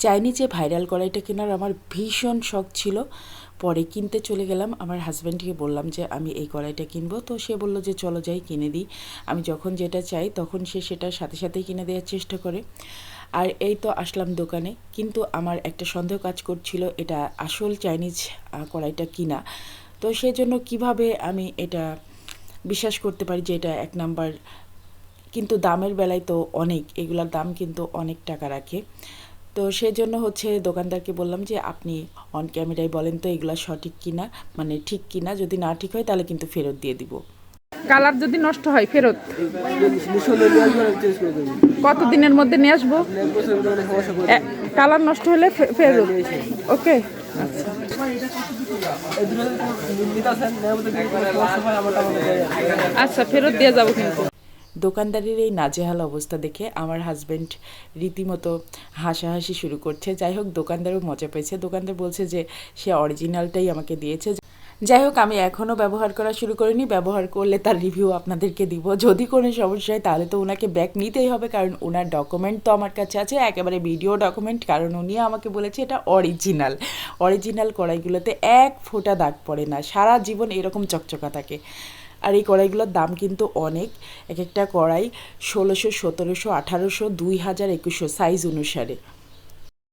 চাইনিজে viral কড়াইটা কেনার আমার ভীষণ শখ ছিল। পরে কিনতে চলে গেলাম, আমার হাজব্যান্ডকে বললাম যে আমি এই কড়াইটা কিনবো, তো সে বলল যে চলো যাই কিনে দিই। আমি যখন যেটা চাই তখন সে সেটা সাথে সাথেই কিনে দেওয়ার চেষ্টা করে। আর এই তো আসলাম দোকানে, কিন্তু আমার একটা সন্দেহ কাজ করছিল এটা আসল চাইনিজ কড়াইটা কিনা। তো সেজন্য কিভাবে আমি এটা বিশ্বাস করতে পারি যে এটা এক নাম্বার, কিন্তু দামের বেলায় তো অনেক, এগুলোর দাম কিন্তু অনেক টাকা রাখে। তো সেজন্য দোকানদারকে বললাম যে আপনি অন ক্যামেরায় বলেন তো এগুলো সঠিক কিনা, মানে ঠিক কিনা, যদি না ঠিক হয় তাহলে কিন্তু ফেরত দিয়ে দিব। কালার যদি নষ্ট হয় ফেরত কত দিনের মধ্যে নিয়ে আসবো? কালার নষ্ট হলে ফেরত। ওকে, আচ্ছা ফেরত দিয়ে যাবো কিন্তু। দোকানদারের এই নাজেহাল অবস্থা দেখে আমার হাজব্যান্ড রীতিমতো হাসাহাসি শুরু করছে। যাই হোক, দোকানদারও মজা পেয়েছে। দোকানদার বলছে যে সে অরিজিনালটাই আমাকে দিয়েছে। যাই হোক, আমি এখনও ব্যবহার করা শুরু করিনি, ব্যবহার করলে তার রিভিউ আপনাদেরকে দিব। যদি কোনো সমস্যা হয় তাহলে তো ওনাকে ব্যাক নিতেই হবে, কারণ ওনার ডকুমেন্ট তো আমার কাছে আছে, একেবারে ভিডিও ডকুমেন্ট, কারণ উনি আমাকে বলেছে এটা অরিজিনাল। অরিজিনাল কড়াইগুলোতে এক ফোঁটা দাগ পড়ে না, সারা জীবন এরকম চকচকা থাকে। আর এই কড়াইগুলোর দাম কিন্তু অনেক, এক একটা কড়াই ১৬০০, ১৭০০, ১৮০০, ২০০০, ২১০০ সাইজ অনুসারে।